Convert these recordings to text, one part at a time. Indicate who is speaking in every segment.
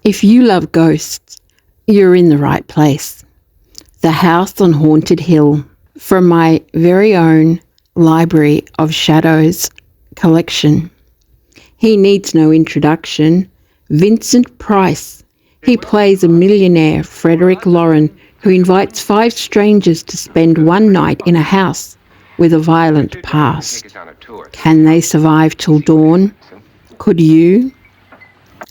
Speaker 1: If you love ghosts, you're in the right place. The House on Haunted Hill, from my very own Library of Shadows collection. He needs no introduction. Vincent Price. He plays a millionaire, Frederick Loren, who invites 5 strangers to spend one night in a house with a violent past. Can they survive till dawn? Could you?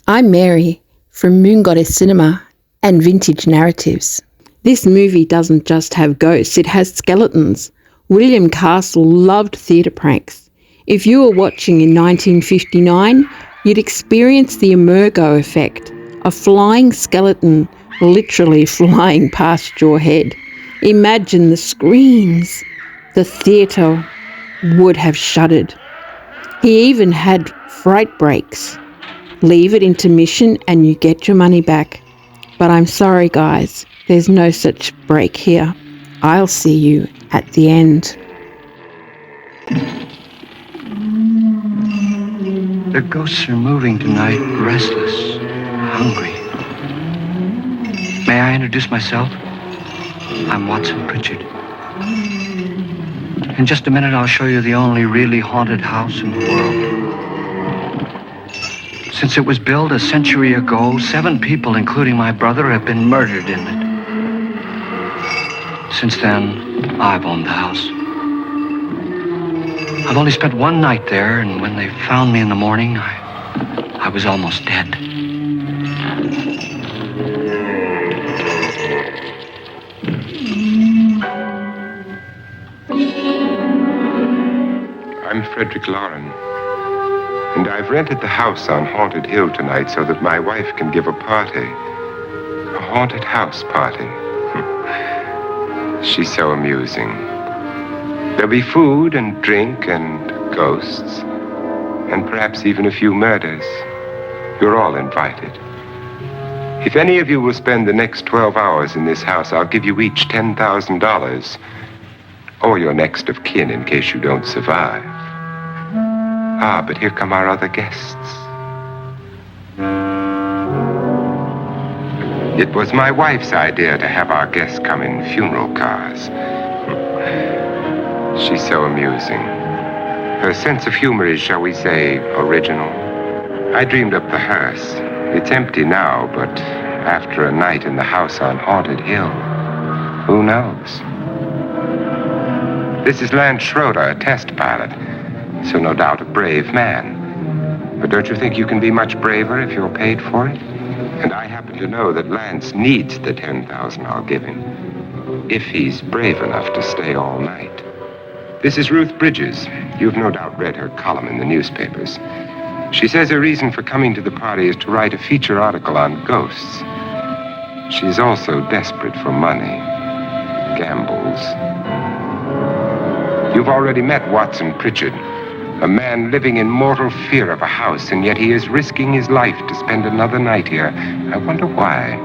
Speaker 1: I'm Mary from Moon Goddess Cinema and Vintage Narratives. This movie doesn't just have ghosts, it has skeletons. William Castle loved theatre pranks. If you were watching in 1959, you'd experience the Emergo effect, a flying skeleton literally flying past your head. Imagine the screams. The theatre would have shuddered. He even had fright breaks. Leave at intermission and you get your money back. But I'm sorry, guys, there's no such break here. I'll see you at the end.
Speaker 2: The ghosts are moving tonight, restless, hungry. May I introduce myself? I'm Watson Pritchett. In just a minute, I'll show you the only really haunted house in the world. Since it was built a century ago, 7 people, including my brother, have been murdered in it. Since then, I've owned the house. I've only spent one night there, and when they found me in the morning, I was almost dead.
Speaker 3: I'm Frederick Loren, and I've rented the house on Haunted Hill tonight so that my wife can give a party. A haunted house party. She's so amusing. There'll be food and drink and ghosts, and perhaps even a few murders. You're all invited. If any of you will spend the next 12 hours in this house, I'll give you each $10,000, or your next of kin in case you don't survive. Ah, but here come our other guests. It was my wife's idea to have our guests come in funeral cars. She's so amusing. Her sense of humor is, shall we say, original. I dreamed up the hearse. It's empty now, but after a night in the house on Haunted Hill, who knows? This is Lance Schroeder, a test pilot, so no doubt a brave man. But don't you think you can be much braver if you're paid for it? And I happen to know that Lance needs the $10,000 I'll give him, if he's brave enough to stay all night. This is Ruth Bridges. You've no doubt read her column in the newspapers. She says her reason for coming to the party is to write a feature article on ghosts. She's also desperate for money. Gambles. You've already met Watson Pritchett, a man living in mortal fear of a house, and yet he is risking his life to spend another night here. I wonder why.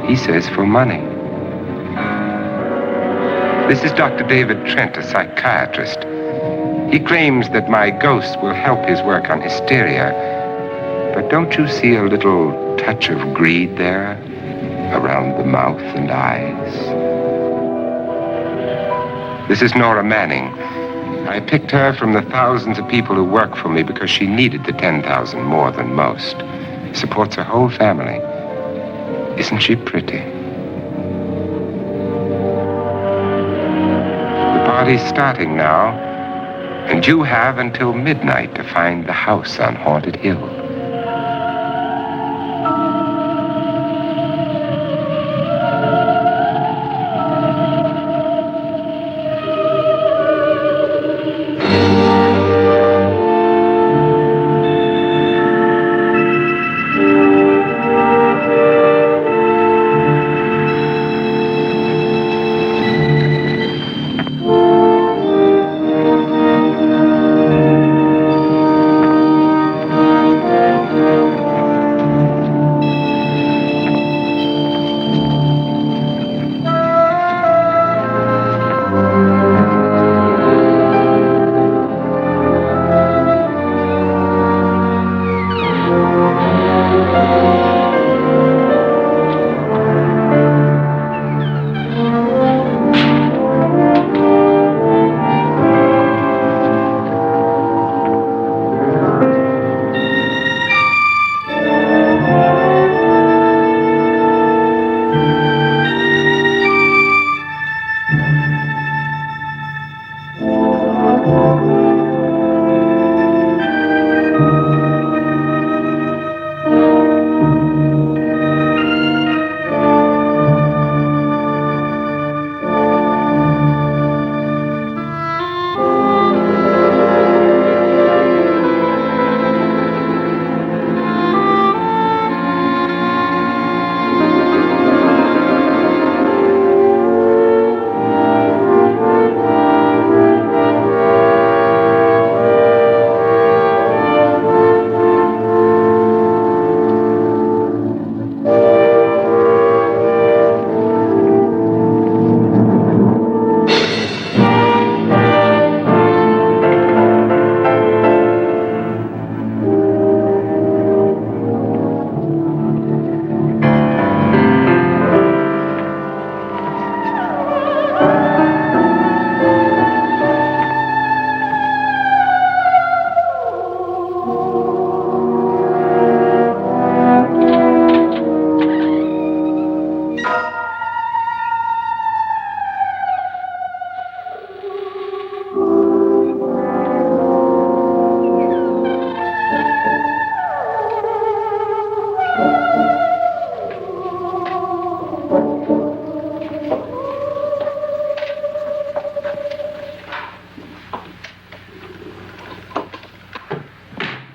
Speaker 3: He says for money. This is Dr. David Trent, a psychiatrist. He claims that my ghost will help his work on hysteria. But don't you see a little touch of greed there, around the mouth and eyes? This is Nora Manning. I picked her from the thousands of people who work for me because she needed the $10,000 more than most. Supports her whole family. Isn't she pretty? The party's starting now, and you have until midnight to find the house on Haunted Hill.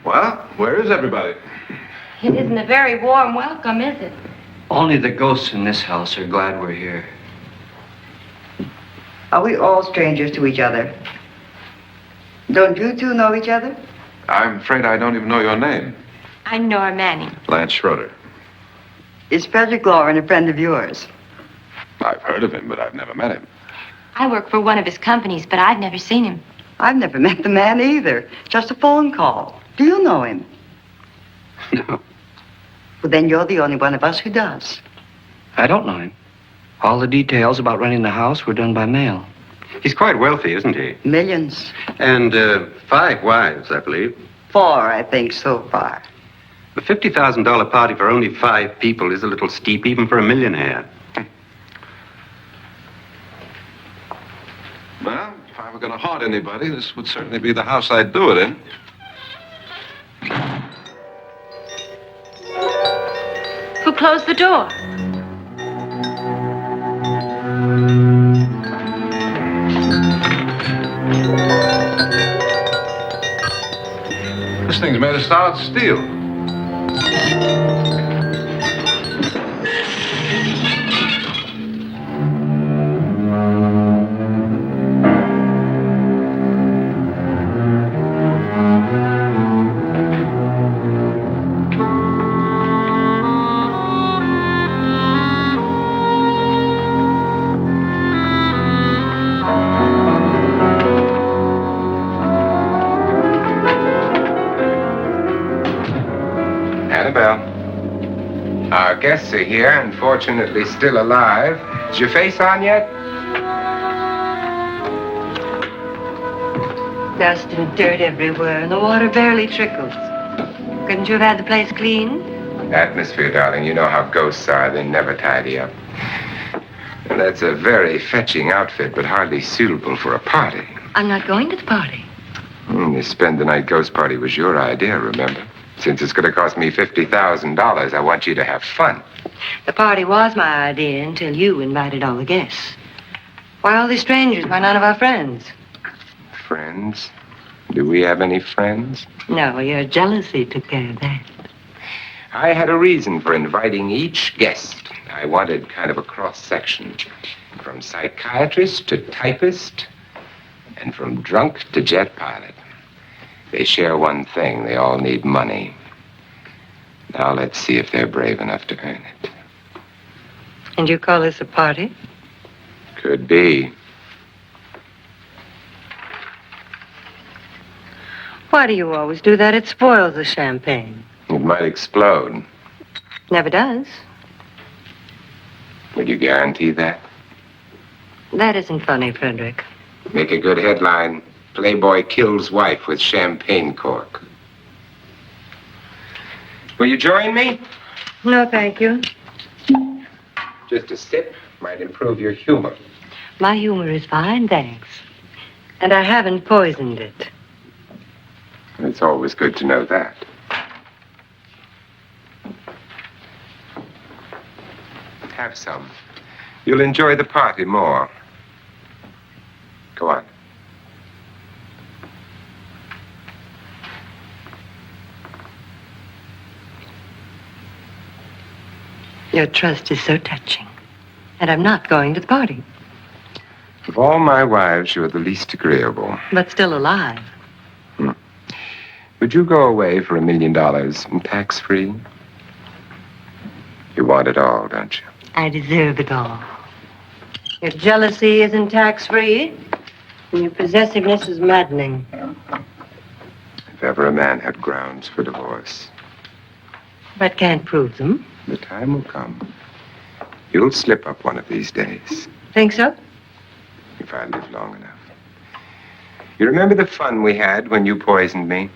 Speaker 4: Well, where is everybody?
Speaker 5: It isn't a very warm welcome, is it?
Speaker 2: Only the ghosts in this house are glad we're here.
Speaker 6: Are we all strangers to each other? Don't you two know each other?
Speaker 4: I'm afraid I don't even know your name.
Speaker 5: I'm Nora Manning.
Speaker 4: Lance Schroeder.
Speaker 6: Is Frederick Loren a friend of yours?
Speaker 4: I've heard of him, but I've never met him.
Speaker 5: I work for one of his companies, but I've never seen him.
Speaker 6: I've never met the man either. Just a phone call. Do you know him?
Speaker 2: No,
Speaker 6: Well, then you're the only one of us who does.
Speaker 2: I don't know him. All the details about renting the house were done by mail.
Speaker 7: He's quite wealthy, isn't he?
Speaker 6: Millions.
Speaker 7: And 5 wives, I believe.
Speaker 6: 4, I think, so far.
Speaker 7: A $50,000 party for only 5 people is a little steep, even for a millionaire.
Speaker 4: Well, if I were going to haunt anybody, this would certainly be the house I'd do it in.
Speaker 5: Who closed the door?
Speaker 4: This thing's made of solid steel.
Speaker 3: Annabelle, our guests are here, unfortunately still alive. Is your face on yet?
Speaker 6: Dust and dirt everywhere, and the water barely trickles. Couldn't you have had the place clean?
Speaker 3: Atmosphere, darling. You know how ghosts are. They never tidy up. And that's a very fetching outfit, but hardly suitable for a party.
Speaker 5: I'm not going to the party.
Speaker 3: The spend the night ghost party was your idea, remember? Since it's going to cost me $50,000, I want you to have fun.
Speaker 6: The party was my idea until you invited all the guests. Why all these strangers? Why none of our friends?
Speaker 3: Friends? Do we have any friends?
Speaker 6: No, your jealousy took care of that.
Speaker 3: I had a reason for inviting each guest. I wanted kind of a cross-section. From psychiatrist to typist, and from drunk to jet pilot. They share one thing. They all need money. Now let's see if they're brave enough to earn it.
Speaker 6: And you call this a party?
Speaker 3: Could be.
Speaker 6: Why do you always do that? It spoils the champagne.
Speaker 3: It might explode.
Speaker 6: Never does.
Speaker 3: Would you guarantee that?
Speaker 6: That isn't funny, Frederick.
Speaker 3: Make a good headline. Playboy kills wife with champagne cork. Will you join me?
Speaker 6: No, thank you.
Speaker 3: Just a sip might improve your humor.
Speaker 6: My humor is fine, thanks. And I haven't poisoned it.
Speaker 3: It's always good to know that. Have some. You'll enjoy the party more. Go on.
Speaker 6: Your trust is so touching. And I'm not going to the party.
Speaker 3: Of all my wives, you're the least agreeable.
Speaker 6: But still alive.
Speaker 3: Would you go away for $1 million and tax-free? You want it all, don't you?
Speaker 6: I deserve it all. Your jealousy isn't tax-free, and your possessiveness is maddening.
Speaker 3: If ever a man had grounds for divorce,
Speaker 6: But can't prove them.
Speaker 3: the time will come. You'll slip up one of these days,
Speaker 6: Think so?
Speaker 3: if I live long enough. You remember the fun we had when you poisoned me?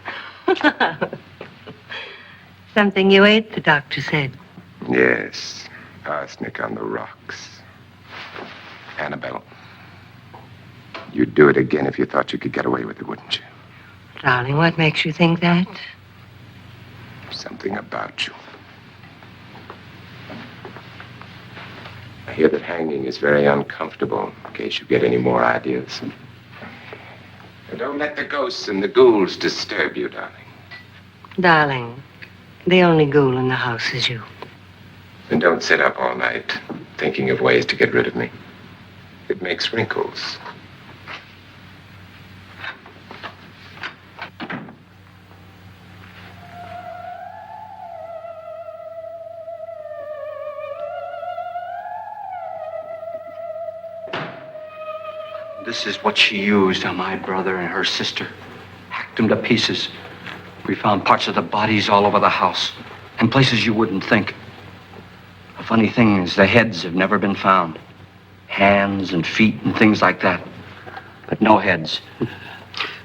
Speaker 6: Something you ate, the doctor said.
Speaker 3: Yes, arsenic on the rocks. Annabelle, you'd do it again if you thought you could get away with it, wouldn't you?
Speaker 6: Darling, what makes you think that?
Speaker 3: Something about you. I hear that hanging is very uncomfortable, in case you get any more ideas. And don't let the ghosts and the ghouls disturb you, darling.
Speaker 6: Darling, the only ghoul in the house is you.
Speaker 3: And don't sit up all night thinking of ways to get rid of me. It makes wrinkles.
Speaker 8: This is what she used on my brother and her sister. Hacked them to pieces. We found parts of the bodies all over the house, and places you wouldn't think. The funny thing is the heads have never been found. Hands and feet and things like that. But no heads.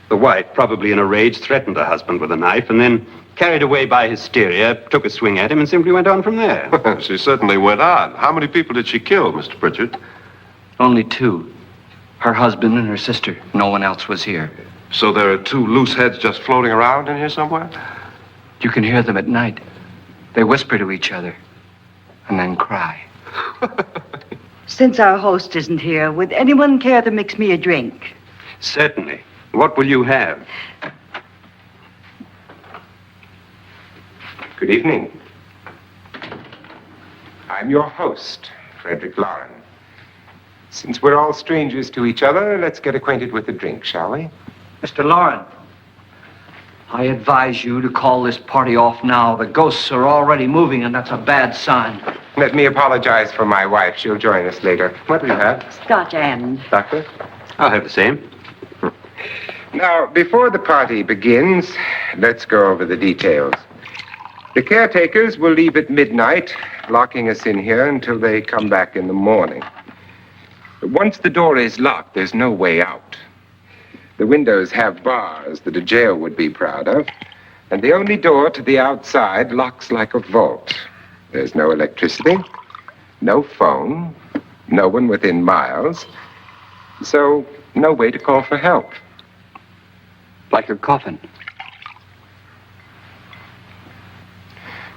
Speaker 7: The wife, probably in a rage, threatened her husband with a knife and then, carried away by hysteria, took a swing at him and simply went on from there.
Speaker 4: She certainly went on. How many people did she kill, Mr. Pritchett?
Speaker 8: Only two. Her husband and her sister. No one else was here.
Speaker 4: So there are two loose heads just floating around in here somewhere?
Speaker 8: You can hear them at night. They whisper to each other and then cry.
Speaker 9: Since our host isn't here, would anyone care to mix me a drink?
Speaker 7: Certainly. What will you have?
Speaker 3: Good evening. I'm your host, Frederick Loren. Since we're all strangers to each other, let's get acquainted with a drink, shall we?
Speaker 8: Mr. Loren, I advise you to call this party off now. The ghosts are already moving, and that's a bad sign.
Speaker 3: Let me apologize for my wife. She'll join us later. What do you have?
Speaker 9: Scotch and.
Speaker 3: Doctor?
Speaker 7: I'll have the same.
Speaker 3: Now, before the party begins, let's go over the details. The caretakers will leave at midnight, locking us in here until they come back in the morning. Once the door is locked, there's no way out. The windows have bars that a jail would be proud of, and the only door to the outside locks like a vault. There's no electricity, no phone, no one within miles, so no way to call for help.
Speaker 8: Like a coffin.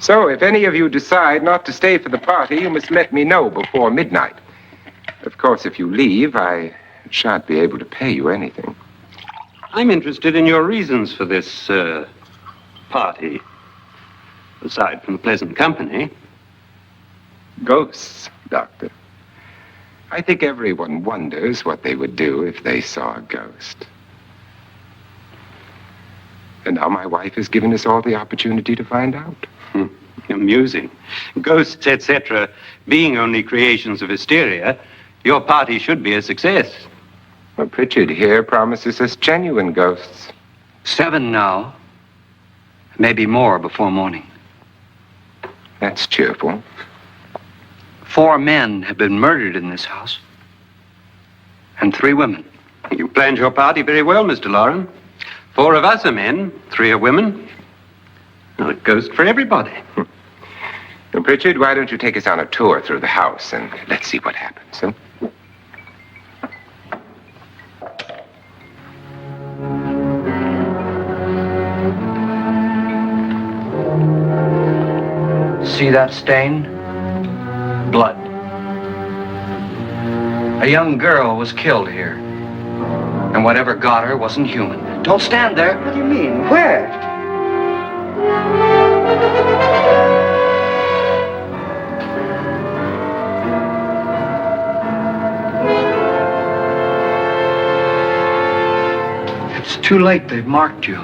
Speaker 3: So if any of you decide not to stay for the party, you must let me know before midnight. Of course, if you leave, I shan't be able to pay you anything.
Speaker 7: I'm interested in your reasons for this, party. Aside from the pleasant company.
Speaker 3: Ghosts, Doctor. I think everyone wonders what they would do if they saw a ghost. And now my wife has given us all the opportunity to find out.
Speaker 7: Amusing. Ghosts, etc., being only creations of hysteria, your party should be a success.
Speaker 3: Well, Pritchett here promises us genuine ghosts.
Speaker 8: 7 now. Maybe more before morning.
Speaker 3: That's cheerful.
Speaker 8: 4 men have been murdered in this house. And 3 women.
Speaker 7: You planned your party very well, Mr. Loren. 4 of us are men, 3 are women. A ghost for everybody.
Speaker 3: Well, Pritchett, why don't you take us on a tour through the house and let's see what happens, huh?
Speaker 8: See that stain? Blood. A young girl was killed here. And whatever got her wasn't human. Don't stand there.
Speaker 9: What do you mean? Where?
Speaker 8: It's too late. They've marked you.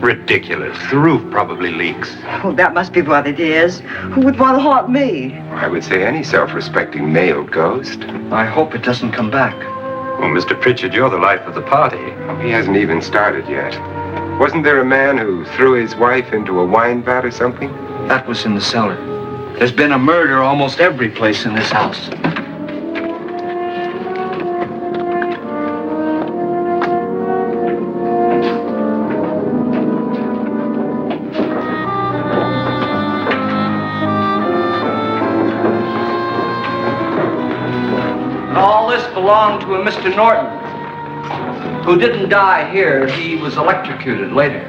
Speaker 7: Ridiculous. The roof probably leaks.
Speaker 9: Oh, that must be what it is. Who would want to haunt me?
Speaker 3: I would say any self-respecting male ghost.
Speaker 8: I hope it doesn't come back.
Speaker 7: Well, Mr. Pritchett, you're the life of the party.
Speaker 3: Oh, he hasn't even started yet. Wasn't there a man who threw his wife into a wine vat or something?
Speaker 8: That was in the cellar. There's been a murder almost every place in this house. All this belonged to a Mr. Norton, who didn't die here. He was electrocuted later.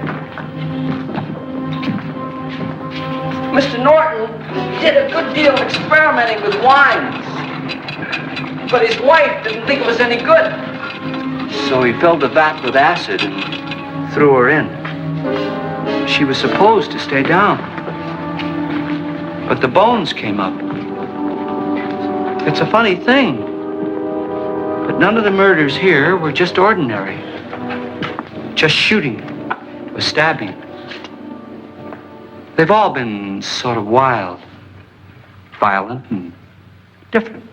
Speaker 8: Mr. Norton did a good deal of experimenting with wines. But his wife didn't think it was any good. So he filled the vat with acid and threw her in. She was supposed to stay down. But the bones came up. It's a funny thing. But none of the murders here were just ordinary. Just shooting or stabbing. They've all been sort of wild, violent, and different.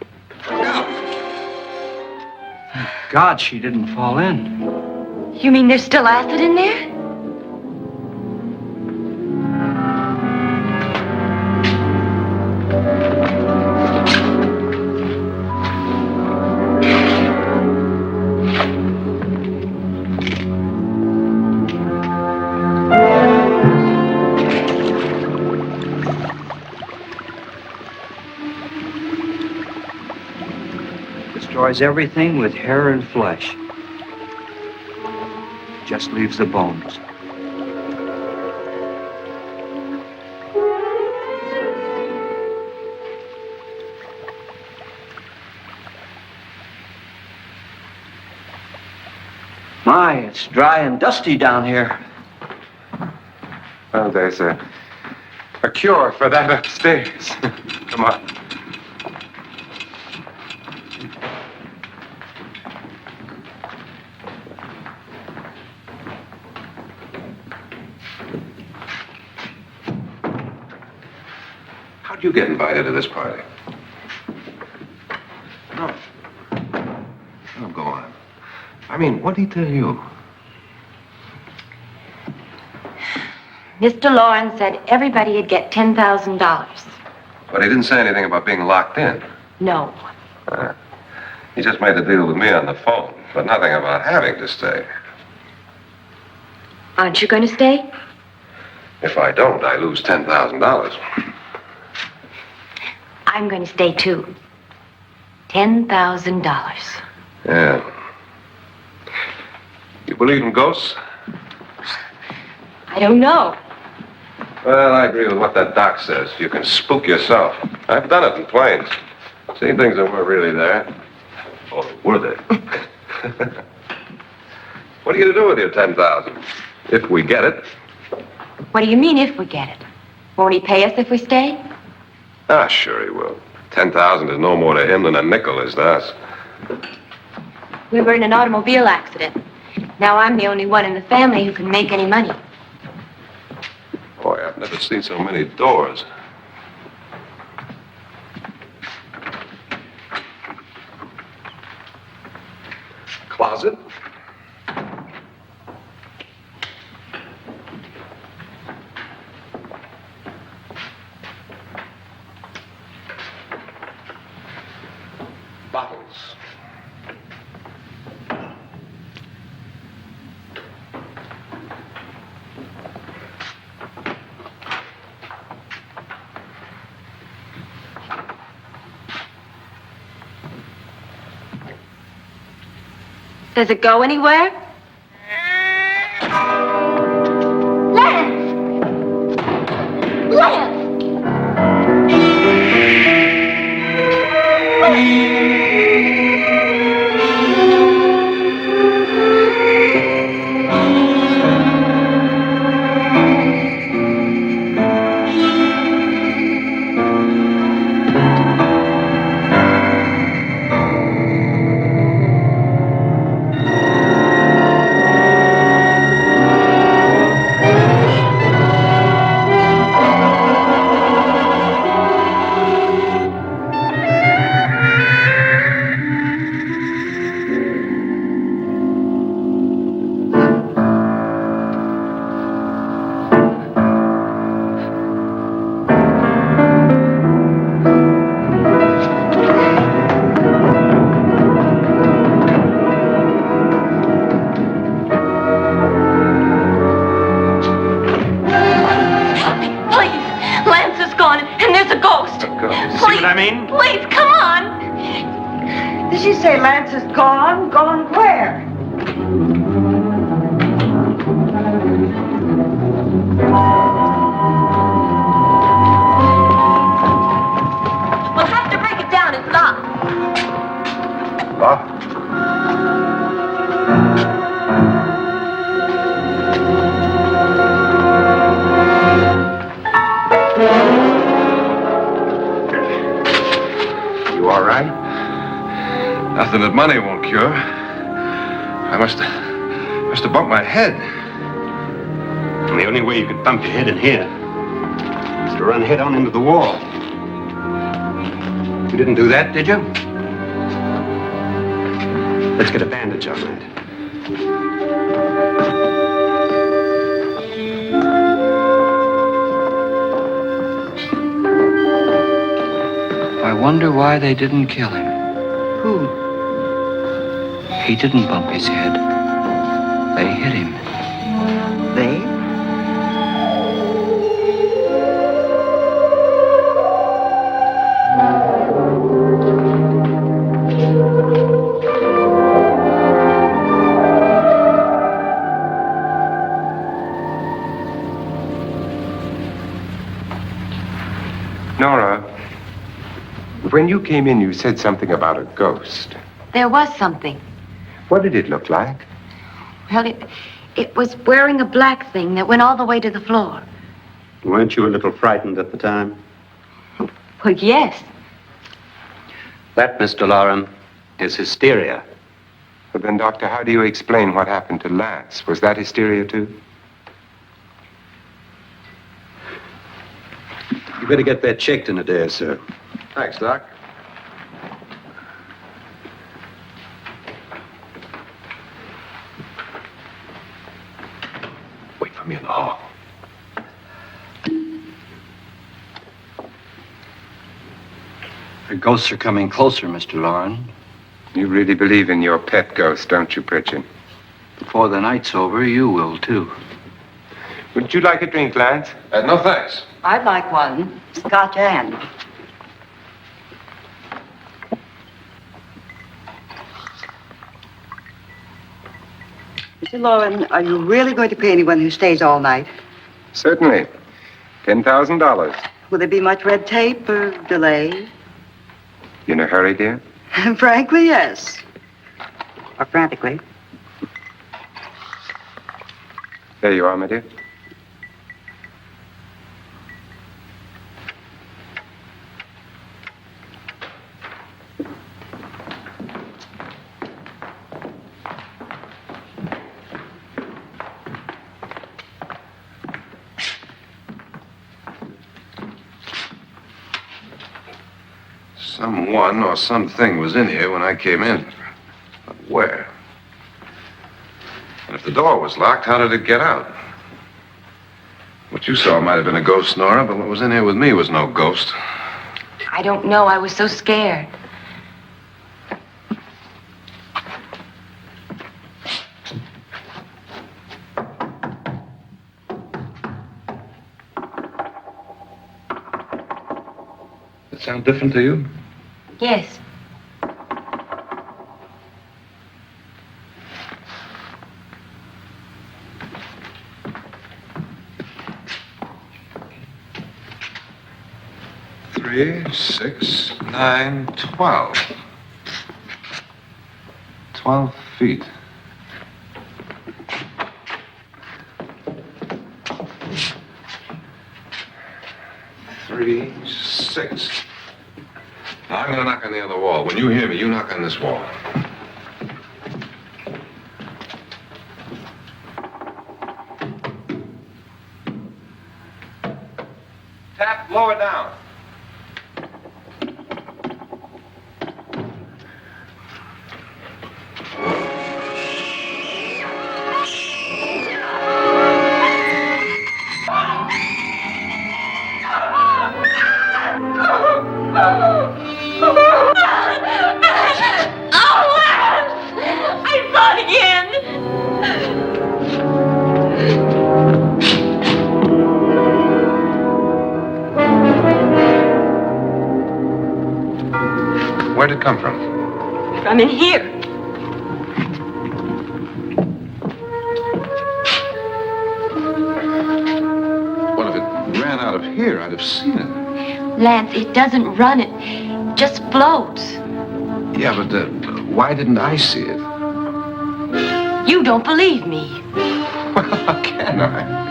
Speaker 8: Thank God she didn't fall in.
Speaker 5: You mean there's still acid in there?
Speaker 8: Destroys everything with hair and flesh. Just leaves the bones. My, it's dry and dusty down here.
Speaker 3: Well, there's a cure for that upstairs. Come on. How'd you get invited to this party? No. Oh, go on. I mean, what did he tell you?
Speaker 5: Mr. Loren said everybody'd get $10,000.
Speaker 3: But he didn't say anything about being locked in.
Speaker 5: No.
Speaker 3: He just made the deal with me on the phone, but nothing about having to stay.
Speaker 5: Aren't you going to stay?
Speaker 3: If I don't, I lose $10,000.
Speaker 5: I'm going to stay too. $10,000.
Speaker 3: Yeah. You believe in ghosts?
Speaker 5: I don't know.
Speaker 3: Well, I agree with what that doc says. You can spook yourself. I've done it in planes. Seen things that weren't really there. Oh, were they? What are you going to do with your $10,000? If we get it.
Speaker 5: What do you mean if we get it? Won't he pay us if we stay?
Speaker 3: Ah, sure he will. 10,000 is no more to him than a nickel is to us.
Speaker 5: We were in an automobile accident. Now I'm the only one in the family who can make any money.
Speaker 3: Boy, I've never seen so many doors. Closet. Bottles.
Speaker 5: Does it go anywhere? Lance! Lance! Please, come on.
Speaker 9: Did she say Lance is gone? Gone where?
Speaker 5: We'll have to break it down and stop.
Speaker 3: all right?
Speaker 4: Nothing that money won't cure. I must have bumped my head.
Speaker 7: And the only way you could bump your head in here is to run head on into the wall. You didn't do that, did you? Let's get a bandage on that.
Speaker 8: I wonder why they didn't kill him.
Speaker 9: Who?
Speaker 8: He didn't bump his head. They hit him.
Speaker 9: They?
Speaker 3: Nora, when you came in, you said something about a ghost.
Speaker 5: There was something.
Speaker 3: What did it look like?
Speaker 5: Well, it was wearing a black thing that went all the way to the floor.
Speaker 7: Weren't you a little frightened at the time?
Speaker 5: Well, yes.
Speaker 7: That, Mr. Loren, is hysteria.
Speaker 3: But then, Doctor, how do you explain what happened to Lance? Was that hysteria, too?
Speaker 7: You better get that checked in a day or so.
Speaker 4: Thanks, Doc. Wait for me in the hall.
Speaker 8: The ghosts are coming closer, Mr. Loren.
Speaker 3: You really believe in your pet ghost, don't you, Pritchett?
Speaker 8: Before the night's over, you will, too.
Speaker 3: Wouldn't you like a drink, Lance?
Speaker 4: No, thanks.
Speaker 9: I'd like one. Scotch and. Mr. Loren, are you really going to pay anyone who stays all night?
Speaker 3: Certainly. $10,000.
Speaker 9: Will there be much red tape or delay?
Speaker 3: You in a hurry, dear?
Speaker 9: Frankly, yes. Or frantically.
Speaker 3: There you are, my dear.
Speaker 4: Someone or something was in here when I came in. But where? And if the door was locked, how did it get out? What you saw might have been a ghost, Nora, but what was in here with me was no ghost.
Speaker 5: I don't know. I was so scared.
Speaker 4: Does it sound different to you?
Speaker 5: Yes.
Speaker 4: Three, 6, 9, 12. 12 feet. Three, 6. Now, I'm gonna knock on the other wall. When you hear me, you knock on this wall. Tap lower down. Where'd it come from?
Speaker 5: From in here.
Speaker 4: Well, if it ran out of here, I'd have seen it.
Speaker 5: Lance, it doesn't run. It just floats.
Speaker 4: Yeah, but why didn't I see it?
Speaker 5: You don't believe me.
Speaker 4: Well, how can I?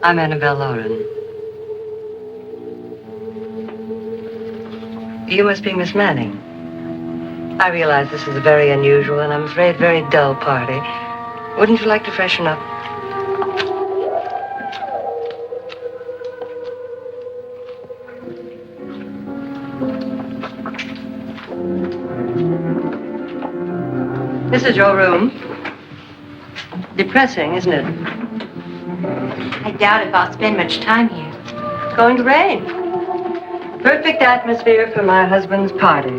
Speaker 6: I'm Annabelle Loren. You must be Miss Manning. I realize this is a very unusual and I'm afraid very dull party. Wouldn't you like to freshen up? This is your room. Depressing, isn't it?
Speaker 5: I doubt if I'll spend much time here.
Speaker 6: It's going to rain. Perfect atmosphere for my husband's party.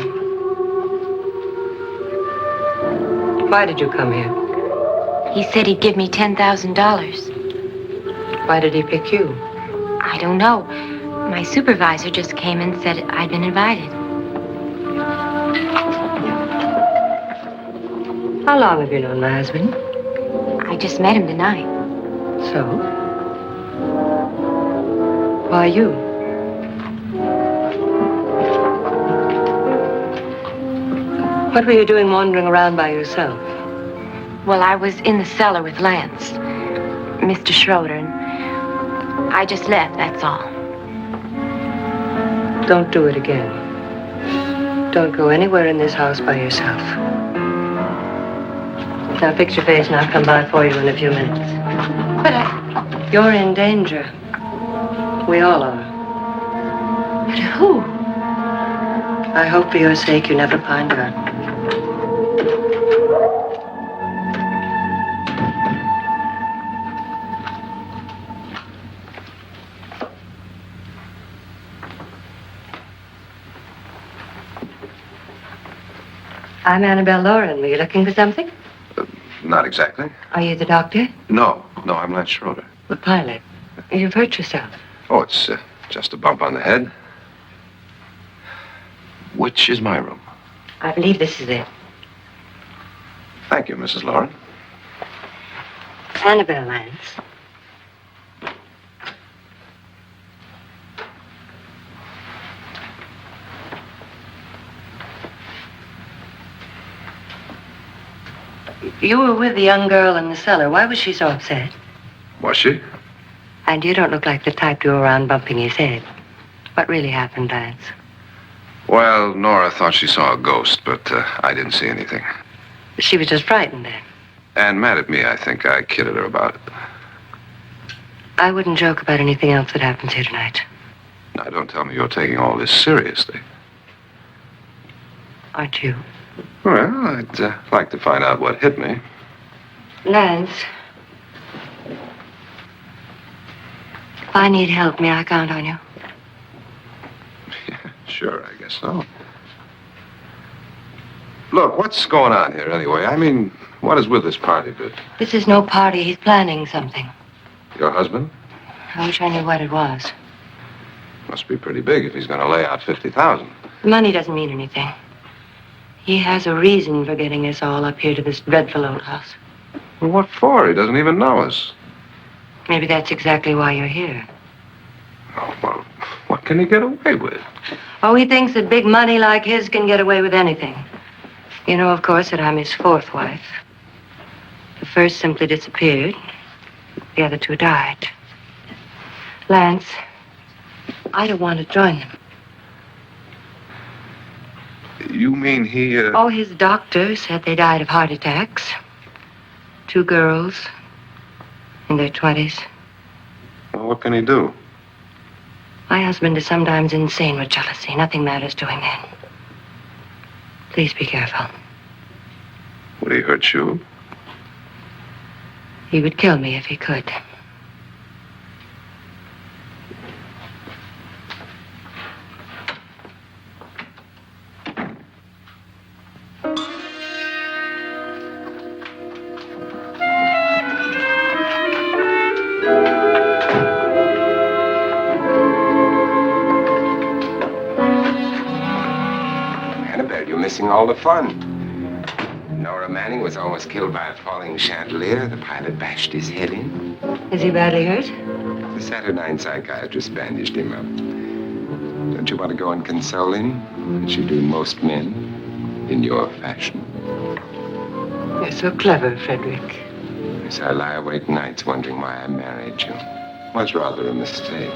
Speaker 6: Why did you come here?
Speaker 5: He said he'd give me $10,000.
Speaker 6: Why did he pick you?
Speaker 5: I don't know. My supervisor just came and said I'd been invited.
Speaker 6: How long have you known my husband?
Speaker 5: I just met him tonight.
Speaker 6: So? Why you? What were you doing wandering around by yourself?
Speaker 5: Well, I was in the cellar with Lance, Mr. Schroeder, and I just left, that's all.
Speaker 6: Don't do it again. Don't go anywhere in this house by yourself. Now fix your face and I'll come by for you in a few minutes.
Speaker 5: But
Speaker 6: You're in danger. We all are.
Speaker 5: But who?
Speaker 6: I hope for your sake you never find out. I'm Annabelle Loren. Were you looking for something?
Speaker 4: Not exactly.
Speaker 6: Are you the doctor?
Speaker 4: No, I'm Lance Schroeder.
Speaker 6: The pilot. You've hurt yourself.
Speaker 4: Oh, it's just a bump on the head. Which is my room?
Speaker 6: I believe this is it.
Speaker 4: Thank you, Mrs. Loren.
Speaker 6: Annabelle, Lance. You were with the young girl in the cellar. Why was she so upset?
Speaker 4: Was she?
Speaker 6: And you don't look like the type to go around bumping his head. What really happened, Lance?
Speaker 4: Well, Nora thought she saw a ghost, but I didn't see anything.
Speaker 6: She was just frightened then.
Speaker 4: And mad at me, I think. I kidded her about it.
Speaker 6: I wouldn't joke about anything else that happens here tonight.
Speaker 4: Now, don't tell me you're taking all this seriously.
Speaker 6: Aren't you?
Speaker 4: Well, I'd like to find out what hit me.
Speaker 6: Lance. If I need help, may I count on you?
Speaker 4: Yeah, sure, I guess so. Look, what's going on here anyway? I mean, what is with this party bit?
Speaker 6: This is no party. He's planning something.
Speaker 4: Your husband?
Speaker 6: I wish I knew what it was.
Speaker 4: Must be pretty big if he's going to lay out $50,000.
Speaker 6: The money doesn't mean anything. He has a reason for getting us all up here to this dreadful old house.
Speaker 4: Well, what for? He doesn't even know us.
Speaker 6: Maybe that's exactly why you're here.
Speaker 4: Oh, well, what can he get away with?
Speaker 6: Oh, he thinks that big money like his can get away with anything. You know, of course, that I'm his fourth wife. The first simply disappeared. The other two died. Lance, I don't want to join them.
Speaker 4: You mean he,
Speaker 6: Oh, his doctor said they died of heart attacks. 2 girls in their 20s.
Speaker 4: Well, what can he do?
Speaker 6: My husband is sometimes insane with jealousy. Nothing matters to him then. Please be careful.
Speaker 4: Would he hurt you?
Speaker 6: He would kill me if he could.
Speaker 3: Annabelle, you're missing all the fun. Nora Manning was almost killed by a falling chandelier. The pilot bashed his head in.
Speaker 6: Is he badly hurt?
Speaker 3: The Saturnine psychiatrist bandaged him up. Don't you want to go and console him, as you do most men, in your fashion?
Speaker 6: You're so clever, Frederick.
Speaker 3: Yes, I lie awake nights wondering why I married you. Was rather a mistake.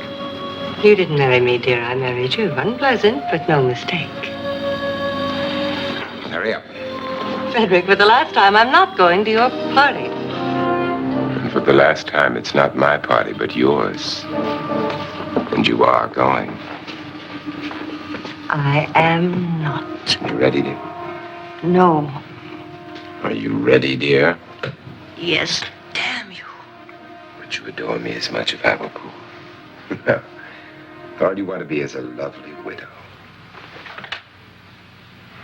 Speaker 6: You didn't marry me, dear. I married you. Unpleasant, but no mistake.
Speaker 3: Hurry up.
Speaker 6: Frederick, for the last time, I'm not going to your party.
Speaker 3: And for the last time, it's not my party, but yours. And you are going.
Speaker 6: I am not.
Speaker 3: You ready, dear?
Speaker 6: No.
Speaker 3: Are you ready, dear?
Speaker 6: Yes, damn you.
Speaker 3: Would you adore me as much if I were poor? No. All you want to be is a lovely widow.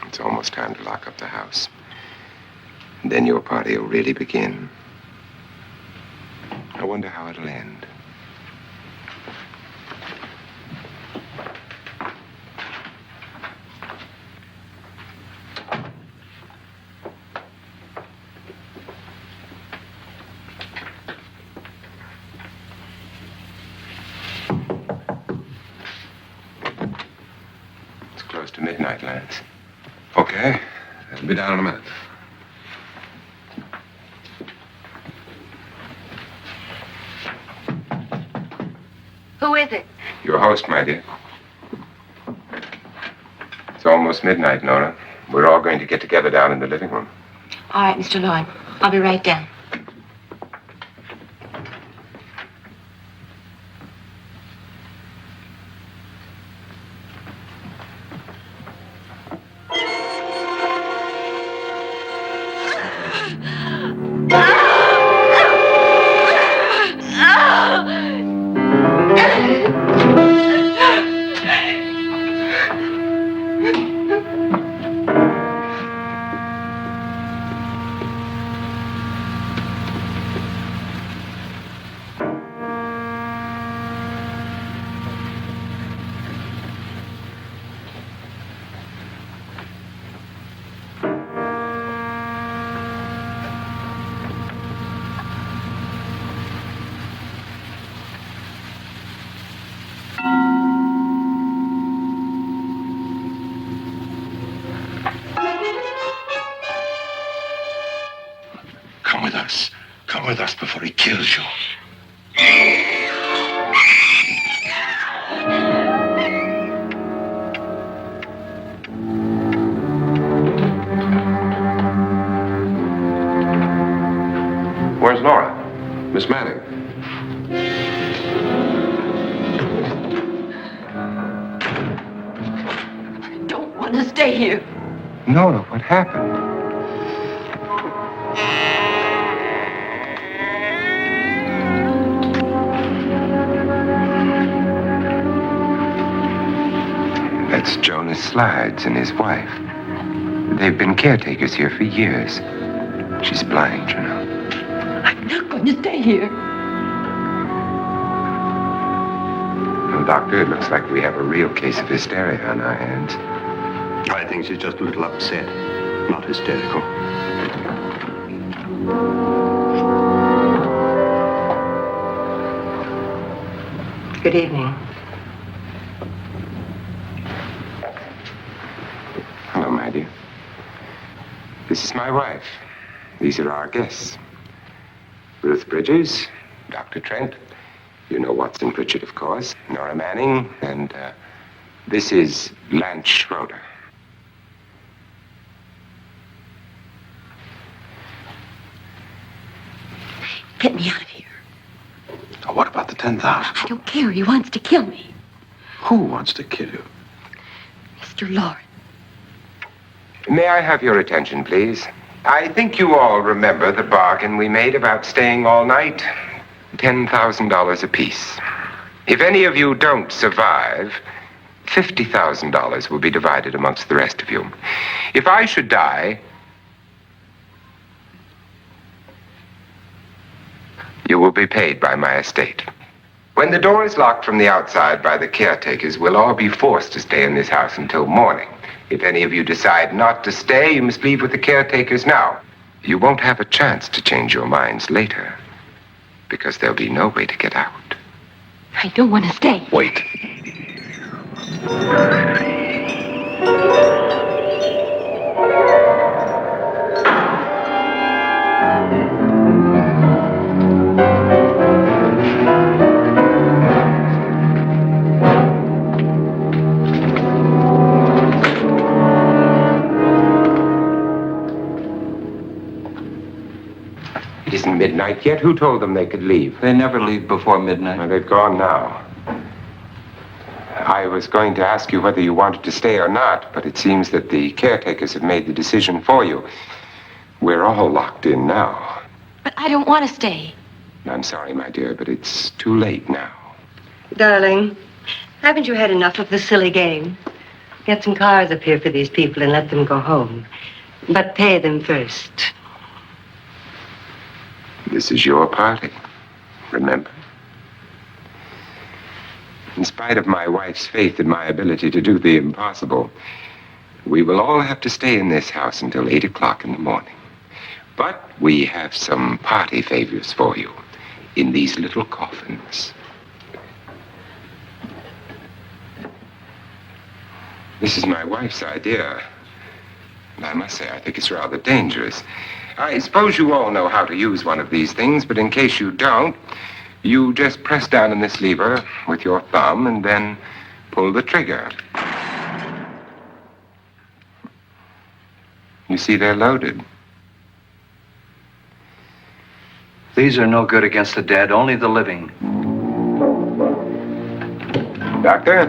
Speaker 3: It's almost time to lock up the house. And then your party will really begin. I wonder how it'll end. It's close to midnight, Lance.
Speaker 4: Okay. I'll be down in a minute.
Speaker 5: Who is it?
Speaker 3: Your host, my dear. It's almost midnight, Nora. We're all going to get together down in the living room.
Speaker 5: All right, Mr. Loren. I'll be right down.
Speaker 4: Come with us before he kills you.
Speaker 3: Where's Nora?
Speaker 4: Miss Manning.
Speaker 6: I don't want to stay here.
Speaker 3: Nora, what happened? That's Jonas Slides and his wife. They've been caretakers here for years. She's blind, you know.
Speaker 6: I'm not going to stay here.
Speaker 3: Well, Doctor, it looks like we have a real case of hysteria on our hands.
Speaker 7: I think she's just a little upset, not hysterical.
Speaker 6: Good evening.
Speaker 3: Hello, my dear. This is my wife. These are our guests. Ruth Bridges, Dr. Trent. You know Watson Pritchett, of course. Nora Manning, and this is Lance Schroeder.
Speaker 6: Get me out of here.
Speaker 4: Now, what about the 10,000?
Speaker 6: I don't care. He wants to kill me.
Speaker 4: Who wants to kill you?
Speaker 6: Mr. Loren.
Speaker 3: May I have your attention, please? I think you all remember the bargain we made about staying all night. $10,000 apiece. If any of you don't survive, $50,000 will be divided amongst the rest of you. If I should die, you will be paid by my estate. When the door is locked from the outside by the caretakers, we'll all be forced to stay in this house until morning. If any of you decide not to stay, you must leave with the caretakers now. You won't have a chance to change your minds later, because there'll be no way to get out.
Speaker 6: I don't want to stay.
Speaker 4: Wait.
Speaker 3: midnight yet? Who told them they could leave?
Speaker 8: They never leave before midnight.
Speaker 3: Well, they've gone now. I was going to ask you whether you wanted to stay or not, but it seems that the caretakers have made the decision for you. We're all locked in now.
Speaker 5: But I don't want to stay.
Speaker 3: I'm sorry, my dear, but it's too late now.
Speaker 6: Darling, haven't you had enough of the silly game? Get some cars up here for these people and let them go home. But pay them first.
Speaker 3: This is your party, remember? In spite of my wife's faith in my ability to do the impossible, we will all have to stay in this house until 8 o'clock in the morning. But we have some party favors for you in these little coffins. This is my wife's idea. And I must say, I think it's rather dangerous. I suppose you all know how to use one of these things, but in case you don't, you just press down on this lever with your thumb and then pull the trigger. You see, they're loaded.
Speaker 8: These are no good against the dead, only the living.
Speaker 3: Doctor?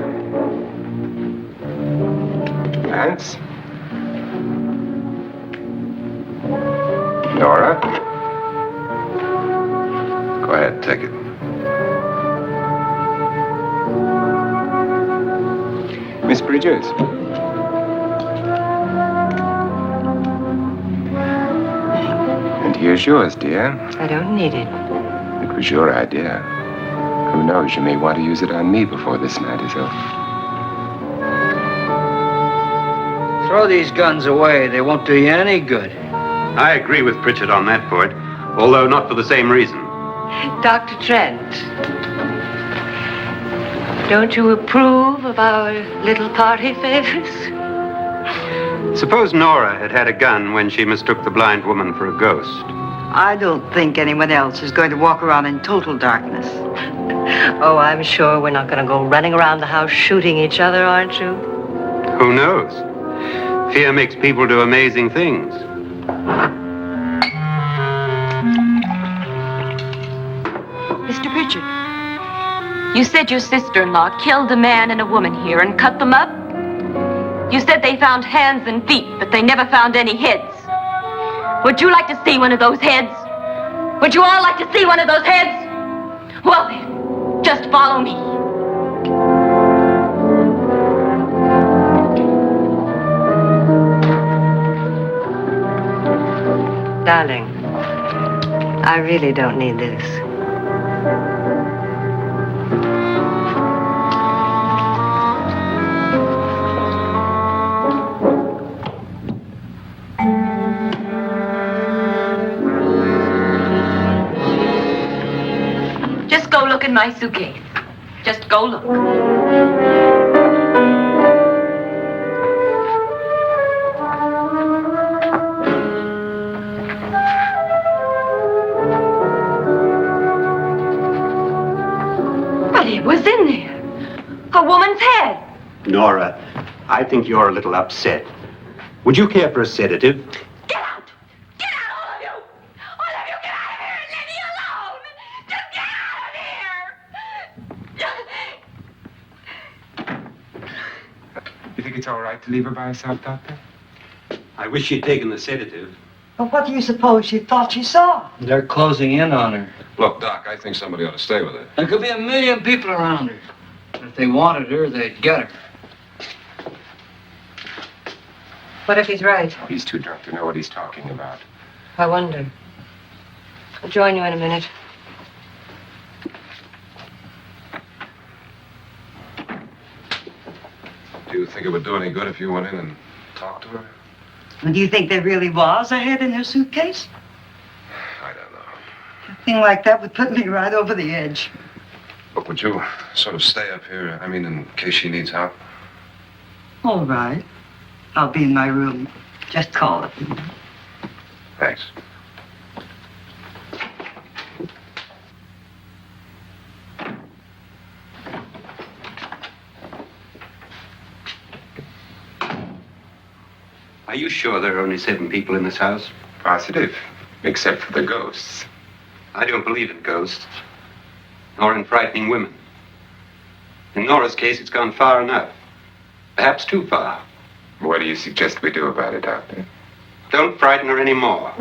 Speaker 3: Lance? Nora?
Speaker 4: Go ahead, take it.
Speaker 3: Miss Bridges? And here's yours, dear.
Speaker 6: I don't need it.
Speaker 3: It was your idea. Who knows, you may want to use it on me before this night is over.
Speaker 8: Throw these guns away. They won't do you any good.
Speaker 7: I agree with Pritchett on that point, although not for the same reason.
Speaker 6: Dr. Trent, don't you approve of our little party favors?
Speaker 7: Suppose Nora had had a gun when she mistook the blind woman for a ghost.
Speaker 9: I don't think anyone else is going to walk around in total darkness.
Speaker 6: Oh, I'm sure we're not going to go running around the house shooting each other, aren't you?
Speaker 7: Who knows? Fear makes people do amazing things.
Speaker 5: Mr. Pritchett, you said your sister-in-law killed a man and a woman here and cut them up? You said they found hands and feet, but they never found any heads. Would you like to see one of those heads? Would you all like to see one of those heads? Well then, just follow me.
Speaker 6: Darling, I really don't need this.
Speaker 5: Just go look in my suitcase. Just go look. But it was in there. A woman's head.
Speaker 7: Nora, I think you're a little upset. Would you care for a sedative?
Speaker 5: Get out! Get out, all of you! All of you, get out of here and leave me alone! Just get out of here!
Speaker 3: You think it's all right to leave her by herself, Doctor?
Speaker 7: I wish she'd taken the sedative.
Speaker 9: But what do you suppose she thought she saw?
Speaker 8: They're closing in on her.
Speaker 4: Look, Doc, I think somebody ought to stay with her.
Speaker 8: There could be 1 million people around her. If they wanted her, they'd get her.
Speaker 6: What if he's right?
Speaker 3: He's too drunk to know what he's talking about.
Speaker 6: I wonder. I'll join you in a minute.
Speaker 4: Do you think it would do any good if you went in and talked to her?
Speaker 9: And do you think there really was a head in her suitcase?
Speaker 4: I don't know.
Speaker 9: A thing like that would put me right over the edge.
Speaker 4: Look, would you sort of stay up here? I mean, in case she needs help?
Speaker 9: All right. I'll be in my room. Just call it.
Speaker 4: Thanks.
Speaker 7: Are you sure there are only 7 people in this house?
Speaker 3: Positive, except for the ghosts.
Speaker 7: I don't believe in ghosts, nor in frightening women. In Nora's case, it's gone far enough. Perhaps too far.
Speaker 3: What do you suggest we do about it, Doctor?
Speaker 7: Don't frighten her anymore.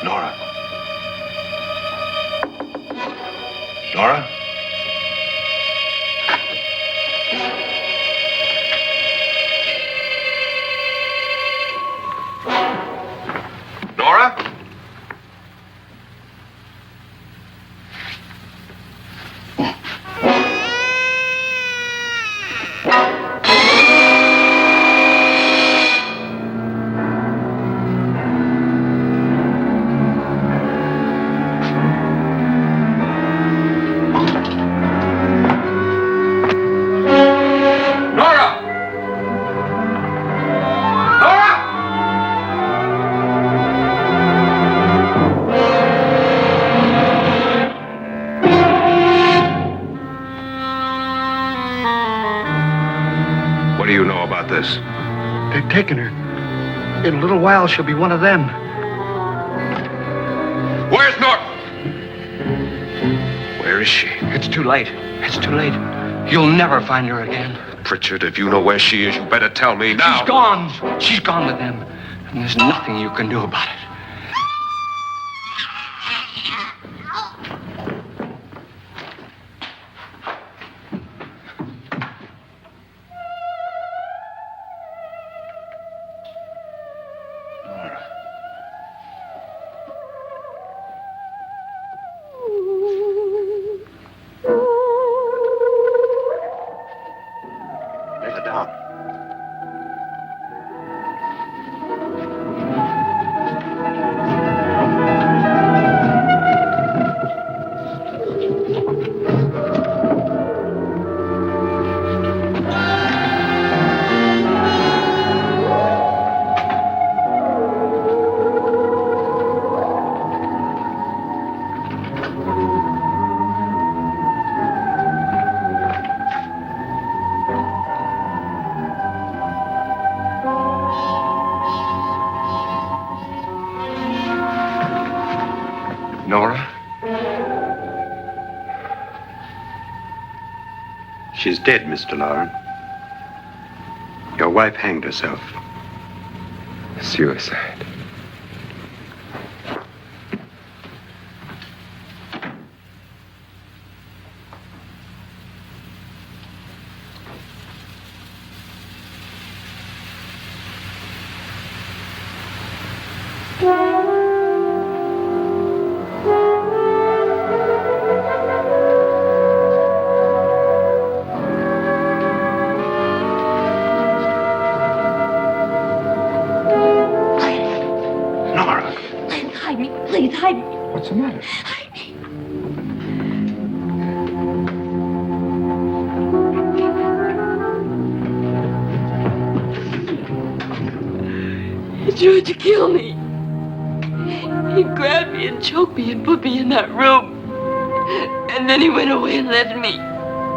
Speaker 4: Nora? Nora? What do you know about this?
Speaker 2: They've taken her. In a little while, she'll be one of them.
Speaker 4: Where's Nora? Where is she?
Speaker 8: It's too late. It's too late. You'll never find her again.
Speaker 4: Pritchett, if you know where she is, you better tell me now.
Speaker 8: She's gone. She's gone with them. And there's nothing you can do about it.
Speaker 7: Let her down.
Speaker 4: Nora?
Speaker 7: She's dead, Mr. Loren. Your wife hanged herself.
Speaker 3: Suicide.
Speaker 5: Please, hide me.
Speaker 3: What's the matter?
Speaker 5: Hide me. He tried to kill me. He grabbed me and choked me and put me in that room. And then he went away and left me.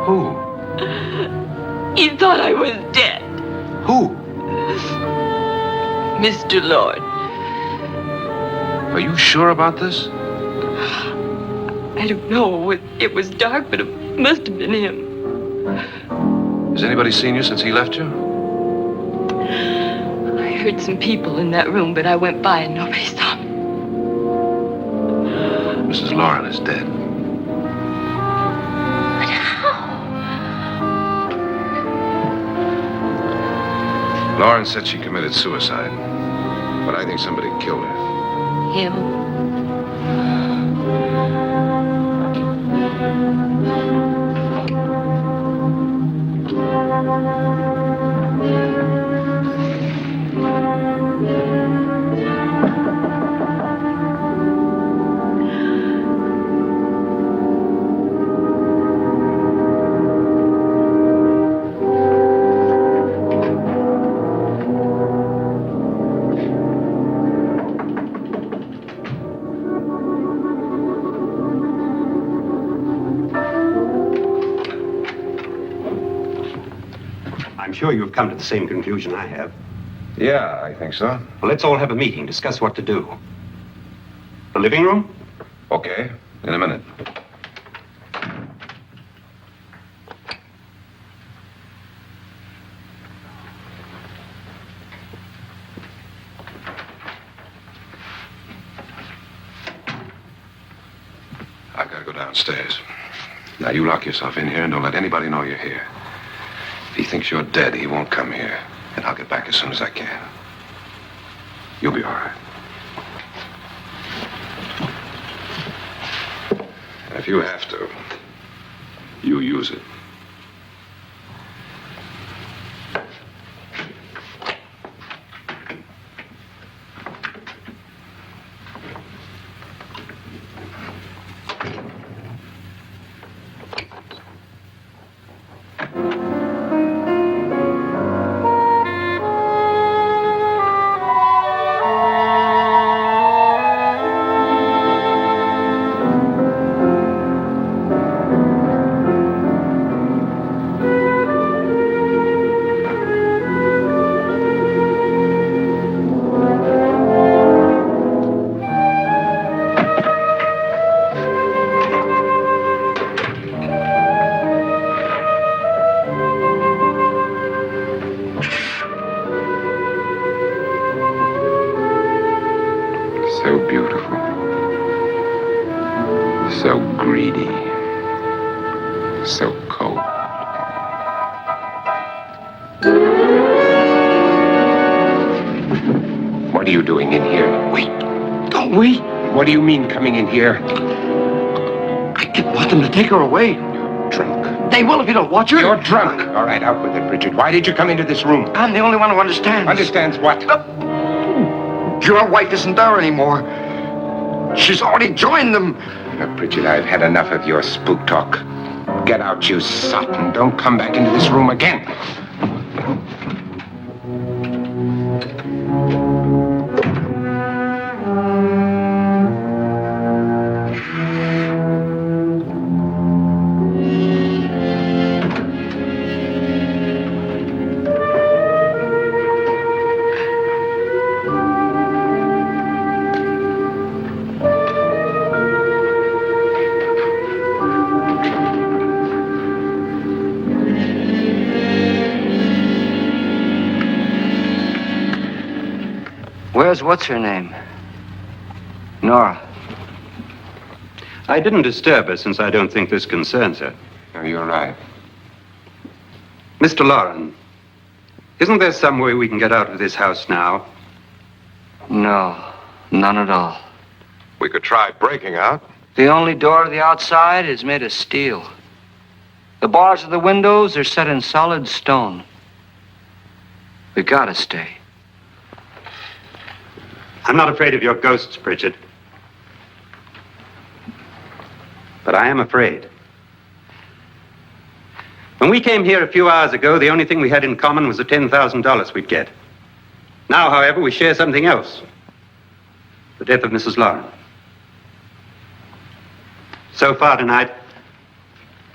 Speaker 4: Who?
Speaker 5: He thought I was dead.
Speaker 4: Who?
Speaker 5: Mr. Loren.
Speaker 4: Are you sure about this?
Speaker 5: I don't know. It was dark, but it must have been him.
Speaker 4: Has anybody seen you since he left you?
Speaker 5: I heard some people in that room, but I went by and nobody saw me.
Speaker 4: Mrs. Loren is dead.
Speaker 5: But how?
Speaker 4: Loren said she committed suicide, but I think somebody killed her.
Speaker 5: Him?
Speaker 7: sure you've come to the same conclusion I have.
Speaker 4: Yeah, I think so.
Speaker 7: Well, let's all have a meeting, discuss what to do. The living room?
Speaker 4: Okay, in a minute. I've got to go downstairs. Now, you lock yourself in here and don't let anybody know you're here. If he thinks you're dead, he won't come here. And I'll get back as soon as I can. You'll be all right. And if you have to, you use it.
Speaker 3: What do you mean, coming in here?
Speaker 8: I didn't want them to take her away.
Speaker 3: You're drunk.
Speaker 8: They will if you don't watch her.
Speaker 3: You're drunk. All right, out with it, Pritchett. Why did you come into this room?
Speaker 8: I'm the only one who understands.
Speaker 3: Understands what?
Speaker 8: Your wife isn't there anymore. She's already joined them.
Speaker 3: Pritchett, I've had enough of your spook talk. Get out, you sot, and don't come back into this room again.
Speaker 8: What's her name? Nora.
Speaker 7: I didn't disturb her since I don't think this concerns her.
Speaker 3: No, you're right.
Speaker 7: Mr. Loren, isn't there some way we can get out of this house now?
Speaker 8: No, none at all.
Speaker 4: We could try breaking out.
Speaker 8: The only door to the outside is made of steel. The bars of the windows are set in solid stone. We gotta stay.
Speaker 7: I'm not afraid of your ghosts, Pritchett. But I am afraid. When we came here a few hours ago, the only thing we had in common was the $10,000 we'd get. Now, however, we share something else. The death of Mrs. Loren. So far tonight,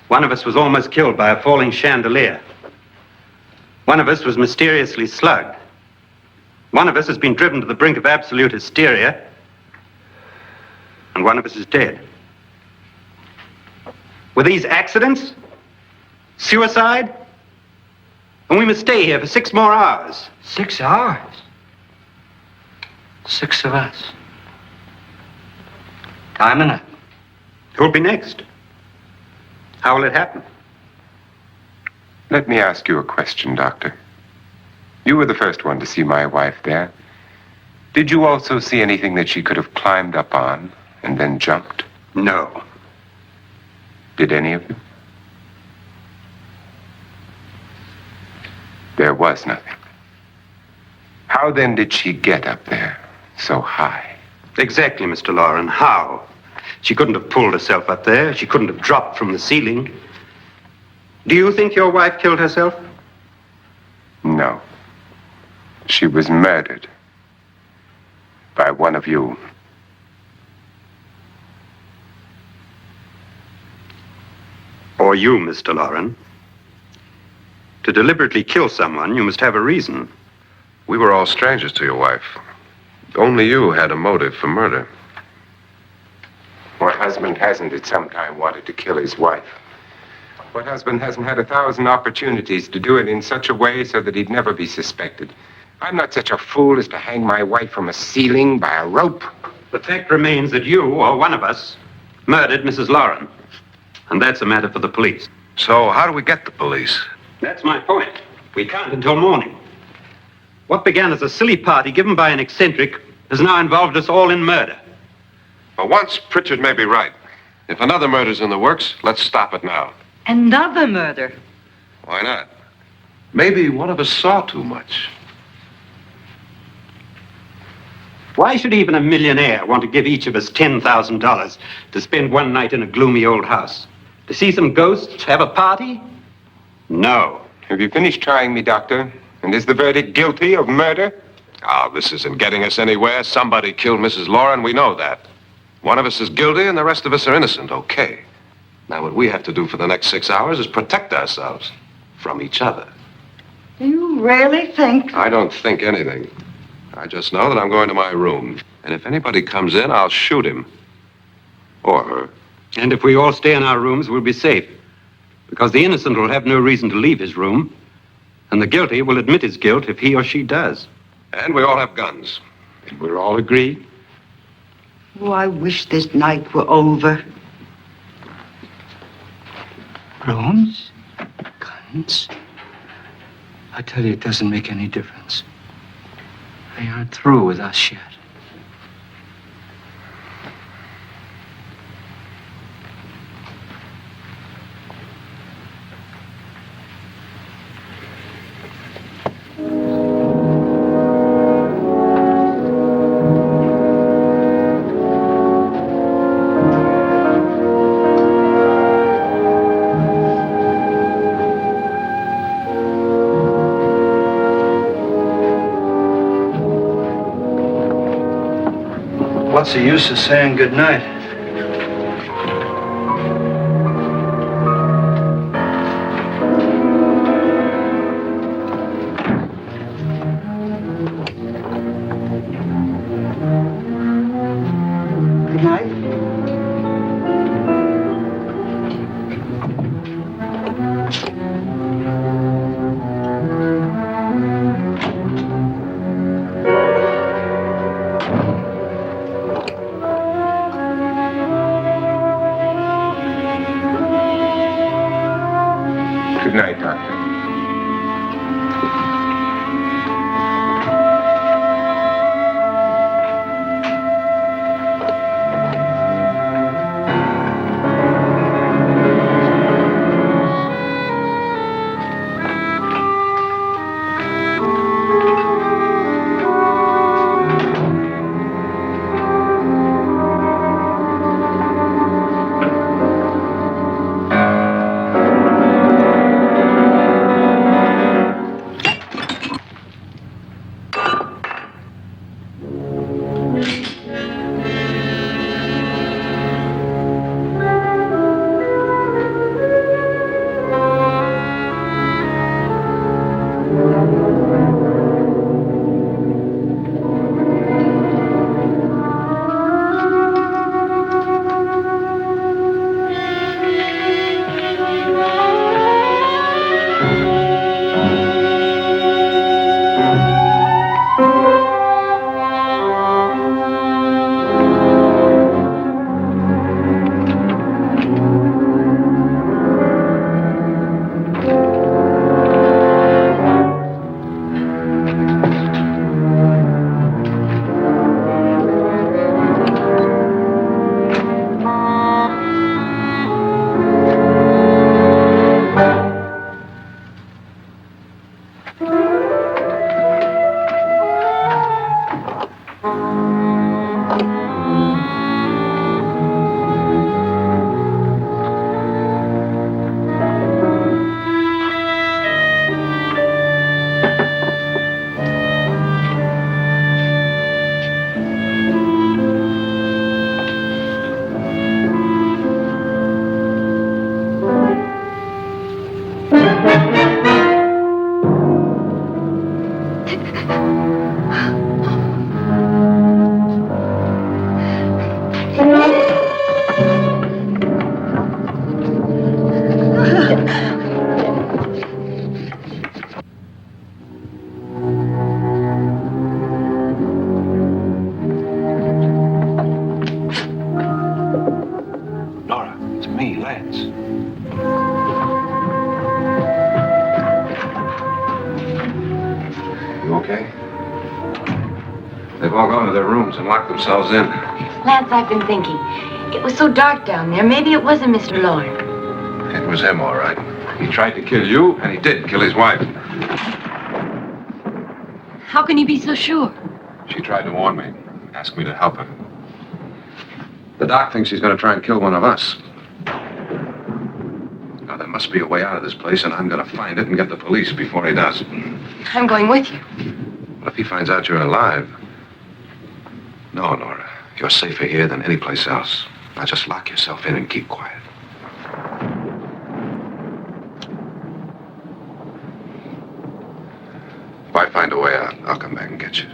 Speaker 7: one of us was almost killed by a falling chandelier. One of us was mysteriously slugged. One of us has been driven to the brink of absolute hysteria, and one of us is dead. Were these accidents? Suicide? And we must stay here for 6 more hours.
Speaker 8: 6 hours? 6 of us. Time enough.
Speaker 7: Who'll be next? How will it happen?
Speaker 3: Let me ask you a question, Doctor. You were the first one to see my wife there. Did you also see anything that she could have climbed up on and then jumped?
Speaker 7: No.
Speaker 3: Did any of you? There was nothing. How then did she get up there so high?
Speaker 7: Exactly, Mr. Loren. How? She couldn't have pulled herself up there. She couldn't have dropped from the ceiling. Do you think your wife killed herself?
Speaker 3: No. She was murdered by one of you.
Speaker 7: Or you, Mr. Loren. To deliberately kill someone, you must have a reason.
Speaker 4: We were all strangers to your wife. Only you had a motive for murder.
Speaker 3: What husband hasn't at some time wanted to kill his wife? What husband hasn't had 1,000 opportunities to do it in such a way so that he'd never be suspected? I'm not such a fool as to hang my wife from a ceiling by a rope.
Speaker 7: The fact remains that you, or one of us, murdered Mrs. Loren. And that's a matter for the police.
Speaker 4: So how do we get the police?
Speaker 7: That's my point. We can't until morning. What began as a silly party given by an eccentric has now involved us all in murder.
Speaker 4: For once, Pritchett may be right. If another murder's in the works, let's stop it now.
Speaker 9: Another murder.
Speaker 4: Why not? Maybe one of us saw too much.
Speaker 7: Why should even a millionaire want to give each of us $10,000 to spend one night in a gloomy old house? To see some ghosts, have a party? No.
Speaker 3: Have you finished trying me, Doctor? And is the verdict guilty of murder?
Speaker 4: Oh, this isn't getting us anywhere. Somebody killed Mrs. Loren, we know that. One of us is guilty and the rest of us are innocent, okay. Now what we have to do for the next 6 hours is protect ourselves from each other.
Speaker 9: You really think?
Speaker 4: I don't think anything. I just know that I'm going to my room. And if anybody comes in, I'll shoot him. Or her.
Speaker 7: And if we all stay in our rooms, we'll be safe. Because the innocent will have no reason to leave his room. And the guilty will admit his guilt if he or she does.
Speaker 4: And we all have guns.
Speaker 3: And we're all agreed?
Speaker 9: Oh, I wish this night were over.
Speaker 8: Rooms? Guns? I tell you, it doesn't make any difference. They aren't through with us yet.
Speaker 2: What's the use of saying goodnight?
Speaker 9: Good night.
Speaker 4: They've all gone to their rooms and locked themselves in.
Speaker 5: Lance, I've been thinking. It was so dark down there. Maybe it wasn't Mr. Loren.
Speaker 4: It was him, all right. He tried to kill you, and he did kill his wife.
Speaker 5: How can you be so sure?
Speaker 4: She tried to warn me, asked me to help her. The doc thinks he's going to try and kill one of us. Now, there must be a way out of this place, and I'm going to find it and get the police before he does.
Speaker 5: I'm going with you.
Speaker 4: But if he finds out you're alive... No, Nora. You're safer here than any place else. Now just lock yourself in and keep quiet. If I find a way out, I'll come back and get you.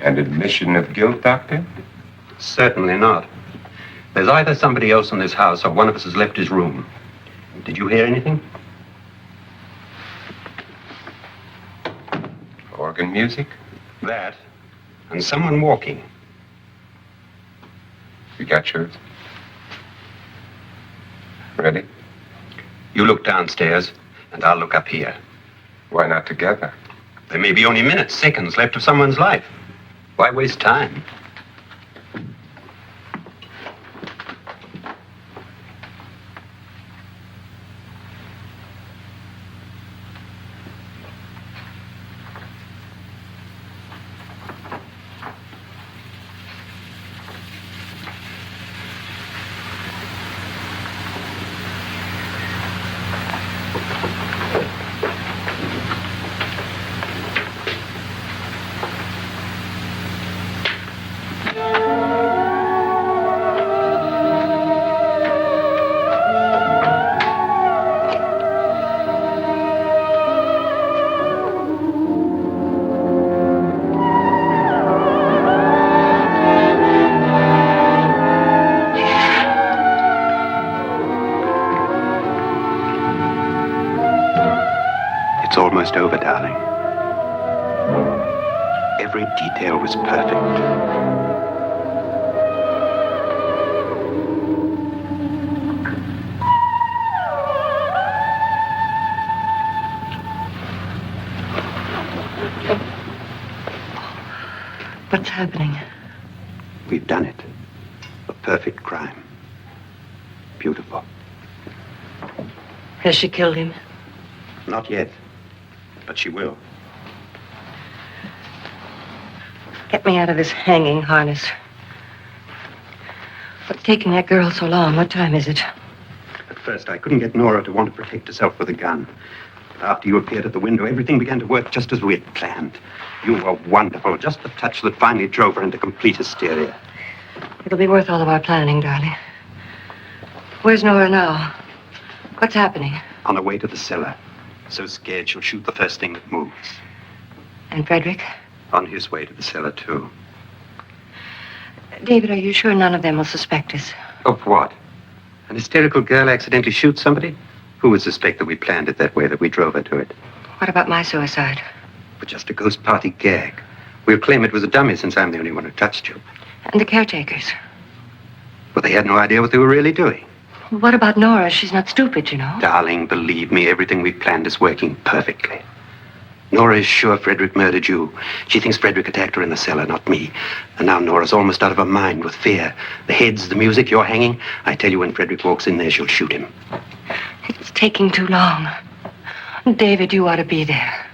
Speaker 3: An admission of guilt, Doctor?
Speaker 7: Certainly not. There's either somebody else in this house or one of us has left his room. Did you hear anything?
Speaker 3: Organ music?
Speaker 7: That. And someone walking.
Speaker 3: You got yours? Ready?
Speaker 7: You look downstairs, and I'll look up here.
Speaker 3: Why not together?
Speaker 7: There may be only minutes, seconds left of someone's life. Why waste time? Almost over, darling. Every detail was perfect.
Speaker 6: What's happening?
Speaker 7: We've done it. A perfect crime. Beautiful.
Speaker 6: Has she killed him?
Speaker 7: Not yet. But she will.
Speaker 6: Get me out of this hanging harness. What's taking that girl so long? What time is it?
Speaker 7: At first, I couldn't get Nora to want to protect herself with a gun. After you appeared at the window, everything began to work just as we had planned. You were wonderful. Just the touch that finally drove her into complete hysteria.
Speaker 6: It'll be worth all of our planning, darling. Where's Nora now? What's happening?
Speaker 7: On her way to the cellar. So scared she'll shoot the first thing that moves.
Speaker 6: And Frederick?
Speaker 7: On his way to the cellar, too.
Speaker 6: David, are you sure none of them will suspect us?
Speaker 7: Of what? An hysterical girl accidentally shoots somebody? Who would suspect that we planned it that way, that we drove her to it?
Speaker 6: What about my suicide?
Speaker 7: But just a ghost party gag. We'll claim it was a dummy since I'm the only one who touched you.
Speaker 6: And the caretakers?
Speaker 7: But they had no idea what they were really doing.
Speaker 6: What about Nora? She's not stupid, you know.
Speaker 7: Darling, believe me, everything we've planned is working perfectly. Nora is sure Frederick murdered you. She thinks Frederick attacked her in the cellar, not me. And now Nora's almost out of her mind with fear. The heads, the music, you're hanging. I tell you, when Frederick walks in there, she'll shoot him.
Speaker 6: It's taking too long. David, you ought to be there.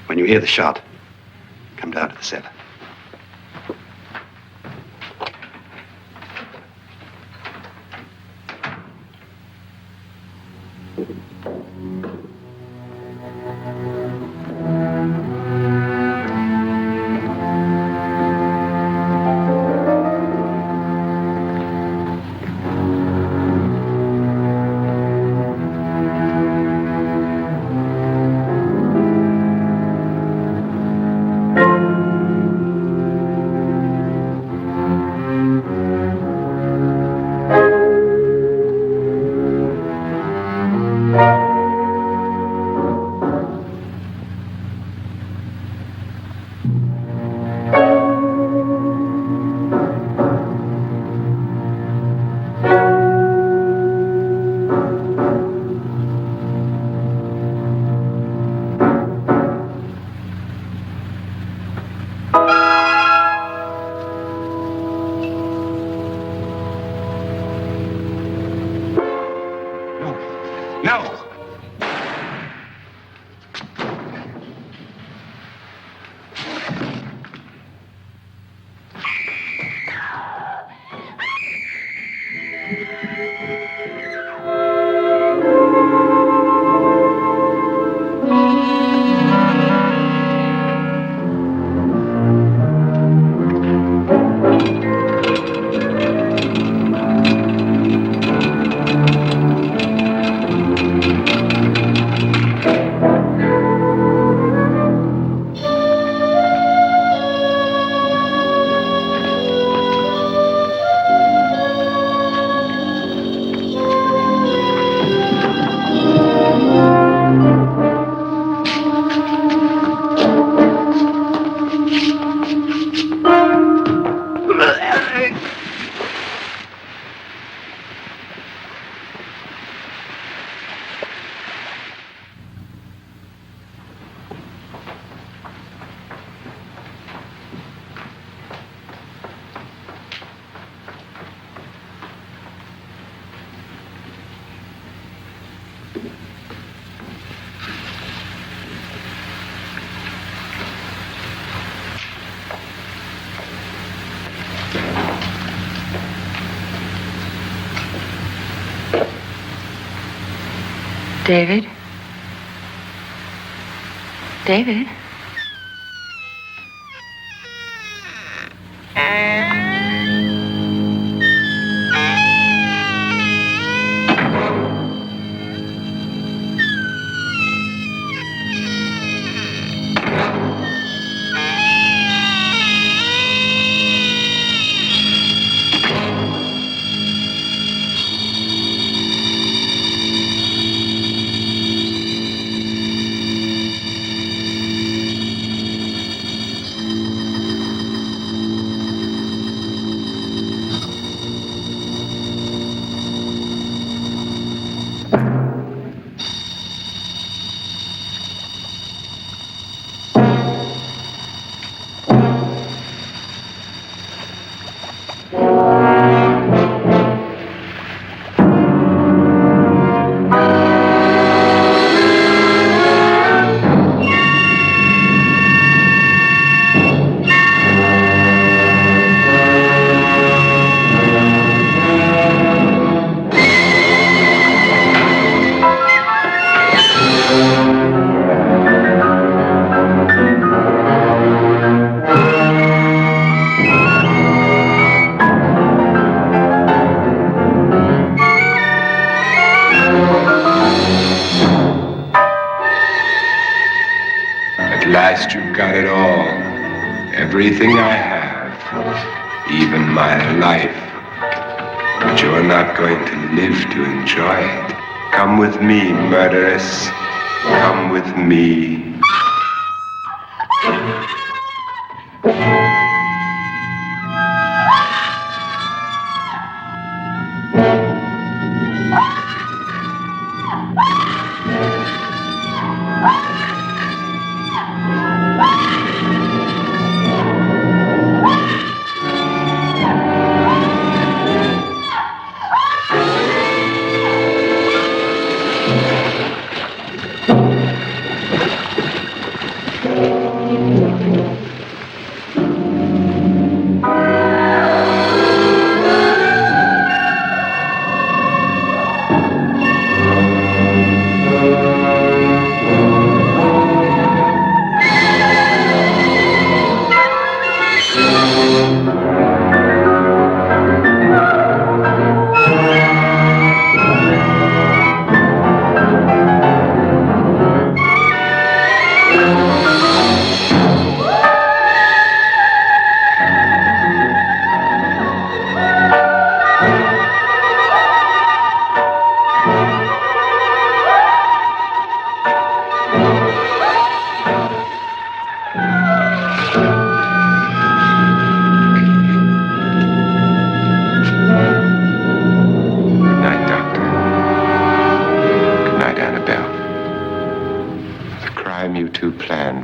Speaker 7: When you hear the shot, come down to the cellar.
Speaker 6: David? David?
Speaker 3: At last you've got it all. Everything I have. Even my life. But you're not going to live to enjoy it. Come with me, murderess. Come with me.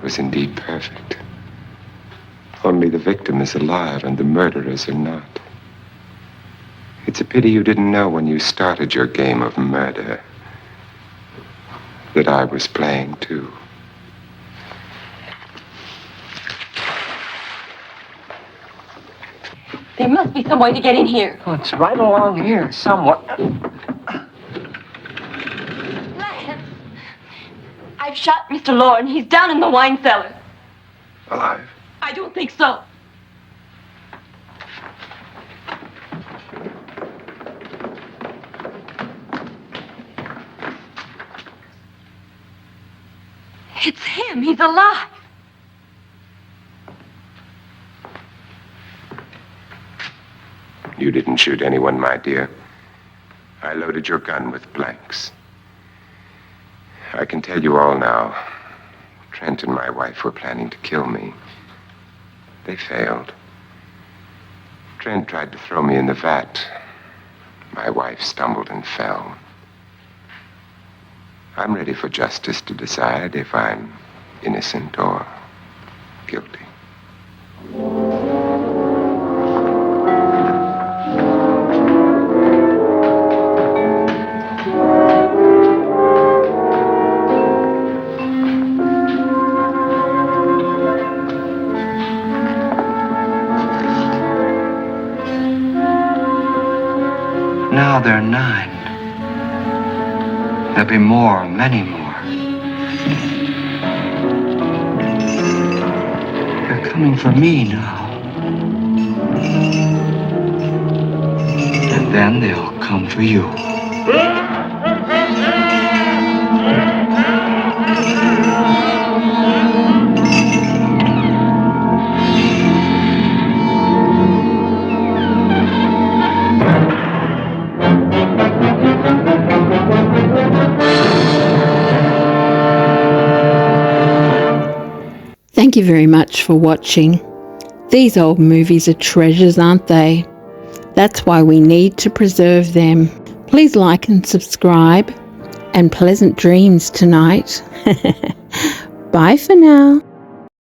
Speaker 3: Was indeed perfect. Only the victim is alive and the murderers are not. It's a pity you didn't know when you started your game of murder that I was playing too.
Speaker 5: There must be some way to get in here.
Speaker 8: Oh, it's right along here, somewhat.
Speaker 5: I've shot Mr. Loren. He's down in the wine cellar.
Speaker 4: Alive?
Speaker 5: I don't think so. It's him. He's alive.
Speaker 3: You didn't shoot anyone, my dear. I loaded your gun with blanks. I can tell you all now. Trent and my wife were planning to kill me. They failed. Trent tried to throw me in the vat. My wife stumbled and fell. I'm ready for justice to decide if I'm innocent or guilty.
Speaker 2: now there are 9. There'll be more, many more. They're coming for me now. And then they'll come for you.
Speaker 1: Thank you very much for watching. These old movies are treasures, aren't they? That's why we need to preserve them. Please like and subscribe, and pleasant dreams tonight. Bye for now.